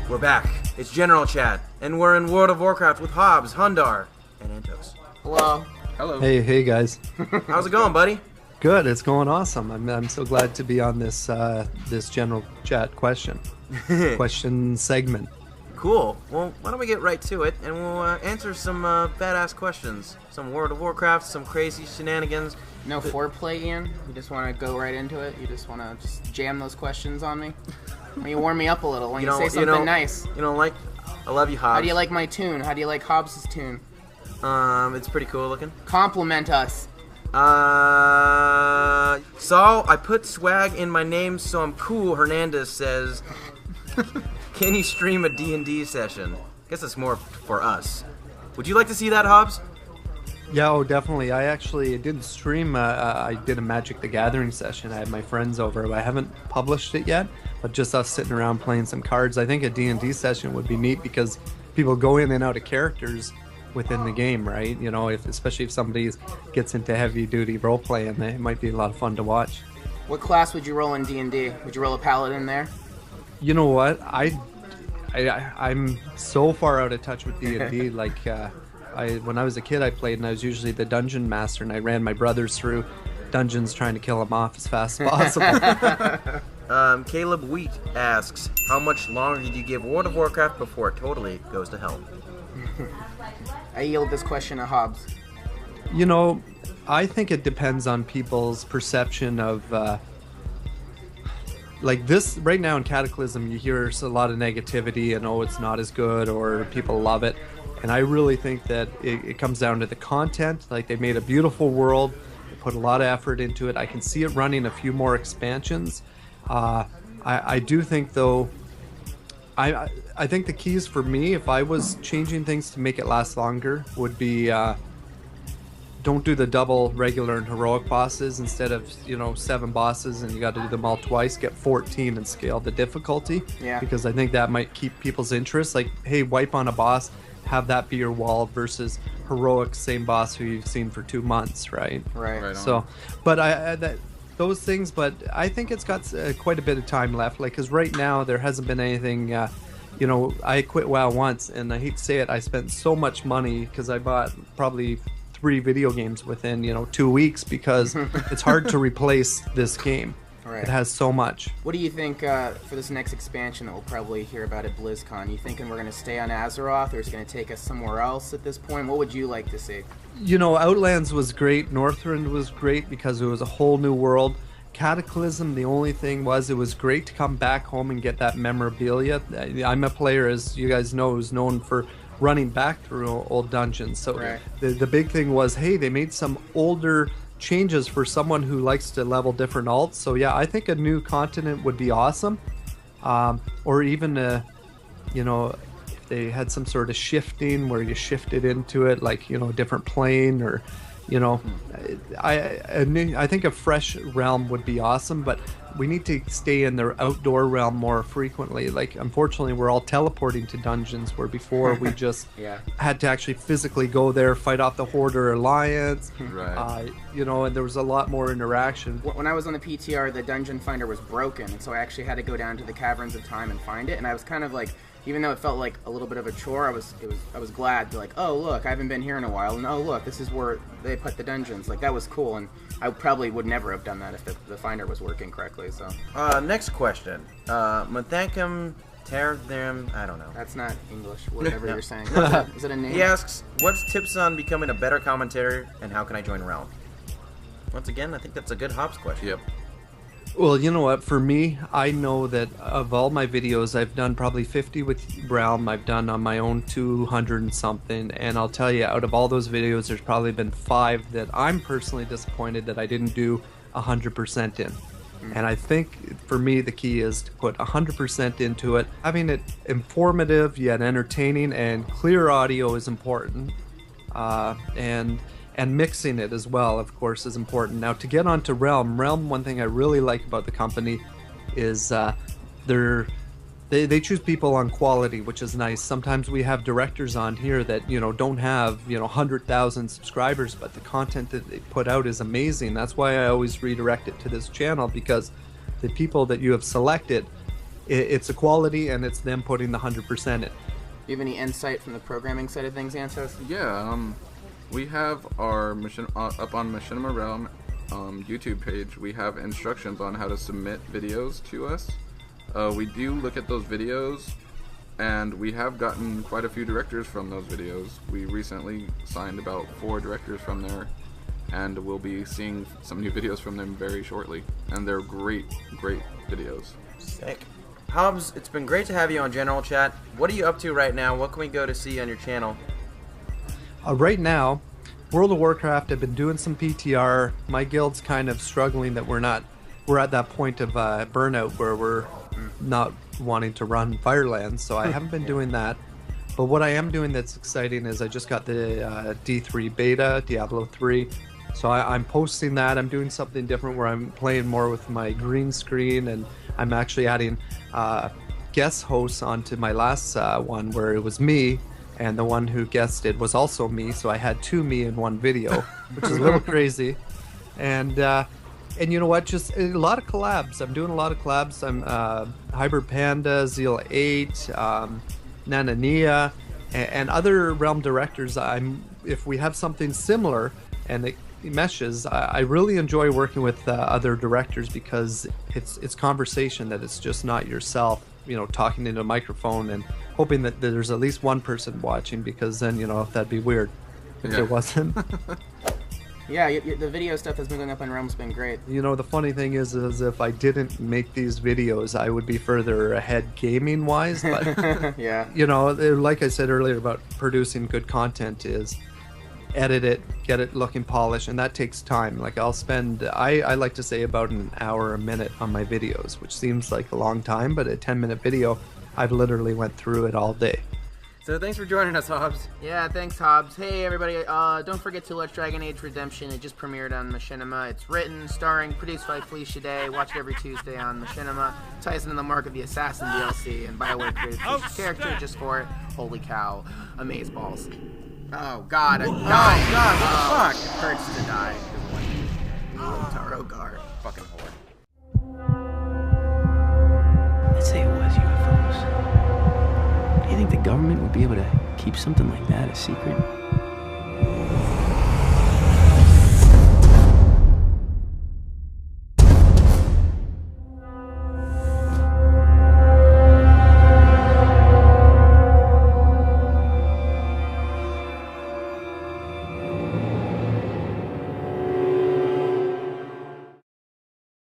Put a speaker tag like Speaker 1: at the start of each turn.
Speaker 1: We're back. It's General Chat, and we're in World of Warcraft with Hobbs, Hundar, and Antos.
Speaker 2: Hello.
Speaker 3: Hello.
Speaker 4: Hey guys.
Speaker 1: How's it going, buddy?
Speaker 4: Good. It's going awesome. I'm so glad to be on this this General Chat question segment.
Speaker 1: Cool. Well, why don't we get right to it, and we'll answer some badass questions. Some World of Warcraft, some crazy shenanigans.
Speaker 2: No foreplay, Ian? You just want to go right into it? You just want to just jam those questions on me? When you warm me up a little, when you say something nice.
Speaker 1: You don't like... I love you, Hobbs.
Speaker 2: How do you like my tune? How do you like Hobbs' tune?
Speaker 1: It's pretty cool looking.
Speaker 2: Compliment us.
Speaker 1: Saul, I put swag in my name, so I'm cool, Hernandez says. Can you stream a D&D session? Guess it's more for us. Would you like to see that, Hobbs?
Speaker 4: Yeah, oh, definitely. I actually didn't stream. I did a Magic the Gathering session. I had my friends over. I haven't published it yet, but just us sitting around playing some cards. I think a D&D session would be neat because people go in and out of characters within the game, right? You know, especially if somebody gets into heavy-duty role-playing, it might be a lot of fun to watch.
Speaker 2: What class would you roll in D&D? Would you roll a paladin there?
Speaker 4: You know what? I'm so far out of touch with D&D. Like, when I was a kid, I played, and I was usually the dungeon master, and I ran my brothers through dungeons trying to kill them off as fast as possible.
Speaker 1: Caleb Wheat asks, how much longer did you give World of Warcraft before it totally goes to hell?
Speaker 2: I yield this question to Hobbs.
Speaker 4: You know, I think it depends on people's perception of... like this, right now in Cataclysm, you hear a lot of negativity and, oh, it's not as good, or people love it. And I really think that it comes down to the content. Like, they made a beautiful world, they put a lot of effort into it. I can see it running a few more expansions. I do think, though, I think the keys for me, if I was changing things to make it last longer, would be don't do the double regular and heroic bosses. Instead of 7 bosses and you got to do them all twice, get 14 and scale the difficulty.
Speaker 2: Yeah.
Speaker 4: Because I think that might keep people's interest. Like, hey, wipe on a boss, have that be your wall, versus heroic, same boss who you've seen for 2 months, right?
Speaker 2: Right.
Speaker 4: So, but those things. But I think it's got quite a bit of time left. Like, because right now there hasn't been anything. I quit WoW once, and I hate to say it, I spent so much money because I bought probably 3 video games within 2 weeks, because it's hard to replace this game.
Speaker 2: Right.
Speaker 4: It has so much.
Speaker 2: What do you think for this next expansion that we'll probably hear about at BlizzCon? You thinking we're going to stay on Azeroth, or is it going to take us somewhere else at this point? What would you like to see?
Speaker 4: Outlands was great. Northrend was great because it was a whole new world. Cataclysm, the only thing was, it was great to come back home and get that memorabilia. I'm a player, as you guys know, who's known for running back through old dungeons. So
Speaker 2: right.
Speaker 4: the big thing was, hey, they made some older changes for someone who likes to level different alts. So yeah, I think a new continent would be awesome. Or even if they had some sort of shifting where you shifted into it, like a different plane, or I think a fresh realm would be awesome, but we need to stay in the outdoor realm more frequently. Like, unfortunately, we're all teleporting to dungeons, where before we just had to actually physically go there, fight off the Horde or Alliance.
Speaker 3: Right.
Speaker 4: And there was a lot more interaction.
Speaker 2: When I was on the PTR, the dungeon finder was broken, and so I actually had to go down to the Caverns of Time and find it, and I was kind of like, even though it felt like a little bit of a chore, I was glad to, like, oh look, I haven't been here in a while, and oh look, this is where they put the dungeons. Like, that was cool, and I probably would never have done that if the finder was working correctly. So
Speaker 1: next question. Mathankum Tertham, I don't know.
Speaker 2: That's not English, whatever you're saying. Is it a name?
Speaker 1: He asks, what's tips on becoming a better commentator, and how can I join Realm? Once again, I think that's a good Hobbs question.
Speaker 3: Yep.
Speaker 4: Well, you know what? For me, I know that of all my videos, I've done probably 50 with Realm. I've done on my own 200 and something. And I'll tell you, out of all those videos, there's probably been 5 that I'm personally disappointed that I didn't do 100% in. And I think, for me, the key is to put 100% into it. Having it informative yet entertaining, and clear audio is important. And mixing it as well, of course, is important. Now, to get onto Realm, one thing I really like about the company is they choose people on quality, which is nice. Sometimes we have directors on here that don't have 100,000 subscribers, but the content that they put out is amazing. That's why I always redirect it to this channel, because the people that you have selected it's a quality and it's them putting the 100% in.
Speaker 2: Do you have any insight from the programming side of things, Antos?
Speaker 3: Yeah, we have our up on Machinima Realm YouTube page. We have instructions on how to submit videos to us. We do look at those videos, and we have gotten quite a few directors from those videos. We recently signed about 4 directors from there, and we'll be seeing some new videos from them very shortly. And they're great videos.
Speaker 1: Sick. Hobbs, it's been great to have you on General Chat. What are you up to right now? What can we go to see on your channel?
Speaker 4: Right now, World of Warcraft, I've been doing some PTR. My guild's kind of struggling that we're at that point of burnout where we're not wanting to run Firelands, so I haven't been doing that. But what I am doing that's exciting is I just got the D3 beta, Diablo 3. So I'm posting that. I'm doing something different where I'm playing more with my green screen, and I'm actually adding guest hosts onto my last one where it was me, and the one who guested was also me, so I had 2 me in one video, which is a little crazy. And you know what? Just a lot of collabs. I'm doing a lot of collabs. I'm Hybrid Panda, Zeal 8, Nanania, and other Realm directors. If we have something similar and it meshes, I really enjoy working with other directors because it's conversation, that it's just not yourself, talking into a microphone and hoping that there's at least one person watching, because then, that'd be weird if there wasn't.
Speaker 2: Yeah, the video stuff that's been going up on Realm's been great.
Speaker 4: The funny thing is if I didn't make these videos, I would be further ahead gaming-wise. But,
Speaker 2: yeah.
Speaker 4: Like I said earlier about producing good content is edit it, get it looking polished, and that takes time. Like I like to say about an hour a minute on my videos, which seems like a long time, but a 10-minute video, I've literally went through it all day.
Speaker 1: So thanks for joining us, Hobbs.
Speaker 2: Yeah, thanks, Hobbs. Hey, everybody, don't forget to watch Dragon Age Redemption. It just premiered on Machinima. It's written, starring, produced by Felicia Day. Watch it every Tuesday on Machinima. Ties into the Mark of the Assassin DLC, and BioWare created Felicia's character just for it. Holy cow. Amazeballs. Oh, God.
Speaker 1: God, what the fuck?
Speaker 2: It hurts to die. Taro Gar. Fucking whore.
Speaker 5: Let's say it was UFOs. Do you think the government would be able to keep something like that a secret?